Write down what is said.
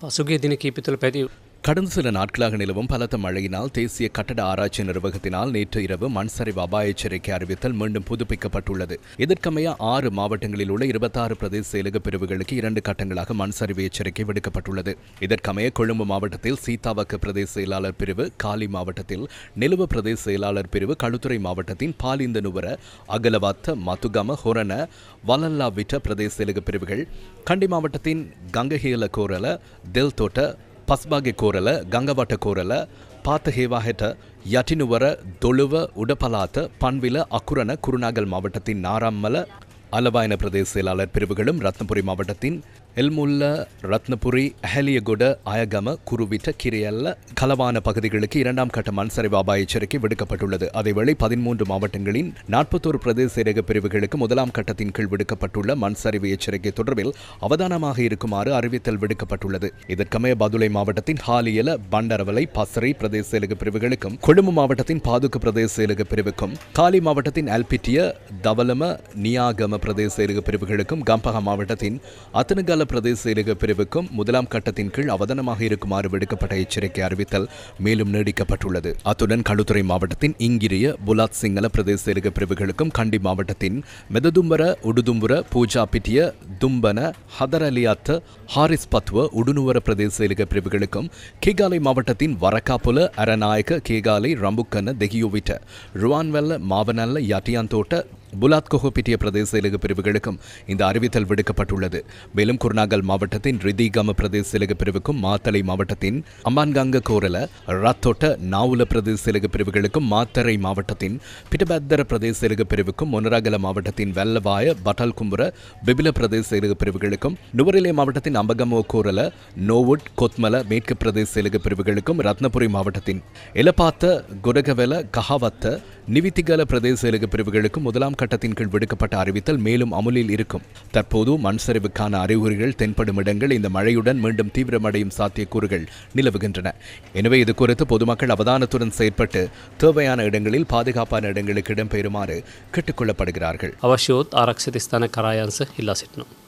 පසුගිය දින කිහිප තුළ පැති கடந்த சில நாட்களாக நிலவும் பலத்த மழையினால் தேசிய கட்டட ஆராய்ச்சி நிர்வாகத்தினால் நேற்று இரவு மண் சரிவு அபாய எச்சரிக்கை அறிவித்தல் மீண்டும் புதுப்பிக்கப்பட்டுள்ளது. இதற்கமைய 6 மாவட்டங்களில் உள்ள 26 பிரதேச செயலக பிரிவுகளுக்கு 2 கட்டங்களாக மண் சரிவு எச்சரிக்கை விடுக்கப்பட்டுள்ளது. இதற்கமைய கொழும்பு மாவட்டத்தில் சீதாவக்க பிரதேச செயலாளர் பிரிவு, காலி மாவட்டத்தில் நிலுவ பிரதேச செயலாளர் பிரிவு, களுத்துறை மாவட்டத்தின் பாலிந்த நுவர, அகலவத்த, மத்துகம, ஹொரண, வலல்லாவிட்ட பிரதேச செயலக பிரிவுகள், கண்டி மாவட்டத்தின் கங்கஹேல கோரல, தெல்தோட்ட, பஸ்பாகே கோரல, கங்கவட்ட கோரல, பாத்தஹேவாஹெட்ட, யட்டினுவர, தொழுவ, உடபலாத்த, பன்வில, அக்குரண, குருநாகல் மாவட்டத்தின் நாராம்மல, அலவாயன பிரதேச செயலாளர் பிரிவுகளும், ரத்னபுரி மாவட்டத்தின் எல்முல்ல, ரத்னபுரி, அஹலியகொட, அயகம, குருவிட்ட, கிரியல்ல, கலவான பகுதிகளுக்கு 2ஆம் கட்ட மண் சரிவு அபாய எச்சரிக்கை விடுக்கப்பட்டுள்ளது. அதேவேளை 13 மாவட்டங்களின் 41 பிரதேச செயலக பிரிவுகளுக்கு 1ஆம் கட்டத்தின் கீழ் விடுக்கப்பட்டுள்ள மண் சரிவு எச்சரிக்கை தொடர்பில் அவதானமாக இருக்குமாறு அறிவித்தல் விடுக்கப்பட்டுள்ளது. இதற்கமைய பதுளை மாவட்டத்தின் ஹாலியல, பண்டரவலை, பசறை பிரதேச செயலக பிரிவுகளுக்கும், கொழும்பு மாவட்டத்தின் பாதுக்கு பிரதேச செயலக பிரிவுக்கும், காலி மாவட்டத்தின் அல்பிட்டிய, தவலம, நியாகம பிரதேச செயலக பிரிவுகளுக்கும், கம்பஹ மாவட்டத்தின் அத்தனகால பிரதேச செயலக பிரிவுக்கும் 1ஆம் கட்டத்தின் கீழ் அவதானமாக இருக்குமாறு விடுக்கப்பட்ட எச்சரிக்கை அறிவித்தல் மேலும் நீடிக்கப்பட்டுள்ளது. அத்துடன் களுத்துறை மாவட்டத்தின் இங்கிரிய, புலாத் சிங்கள பிரதேச செயலக பிரிவுகளுக்கும், கண்டி மாவட்டத்தின் மெததும்பர, உடுதும்புர, பூஜா பிட்டிய, தும்பன, ஹதரலியாத்த, ஹாரிஸ் பத்வ, உடுனுவர பிரதேச செயலக பிரிவுகளுக்கும், கேகாலை மாவட்டத்தின் வரக்காப்புல, அரநாயக்க, கேகாலை, ரம்புக்கன, தெகியோவிட்ட, ருவான்வெல்ல, மாவனல்ல, யாட்டியாந்தோட்ட, புலாத் கொஹோபிட்டிய பிரதேச செயலக பிரிவுகளுக்கும் இந்த அறிவித்தல் விடுக்கப்பட்டுள்ளது. மேலும் குருநாகல் மாவட்டத்தின் ரிதிகம பிரதேச செயலக பிரிவுக்கும், மாத்தளை மாவட்டத்தின் அம்பான்கங்க கோரல, ரத்தோட்ட, நாவுல பிரதேச செயலக பிரிவுகளுக்கும், மாத்தறை மாவட்டத்தின் பிட்டபத்தர பிரதேச செயலக பிரிவுக்கும், மொனராகல மாவட்டத்தின் வெல்லவாய, பட்டல்கும்புர, பிபில பிரதேச செயலக பிரிவுகளுக்கும், நுவரெலியா மாவட்டத்தின் அம்பகமோ கோரல, நோவுட், கொத்மல மேற்கு பிரதேச செயலக பிரிவுகளுக்கும், ரத்னபுரி மாவட்டத்தின் எலப்பாத்த, குரகவெல, கஹாவத்த, நிவித்திகல பிரதேச செயலக பிரிவுகளுக்கும் 1ஆம் கட்டத்தின் கீழ் விடுக்கப்பட்ட அறிவித்தல் மேலும் அமுலில் இருக்கும். தற்போது மண் சரிவுக்கான அறிகுறிகள் தென்படும் இடங்கள் இந்த மழையுடன் மீண்டும் தீவிரமடையும் சாத்தியக்கூறுகள் நிலவுகின்றன. எனவே இது குறித்து பொதுமக்கள் அவதானத்துடன் செயற்பட்டு தேவையான இடங்களில் பாதுகாப்பான இடங்களுக்கு இடம்பெறுமாறு கேட்டுக்கொள்ளப்படுகிறார்கள். අවශ්‍යෝත් ආරක්ෂිත ස්ථාන කරා යන්ස ඉල්ලා සිටිනවා.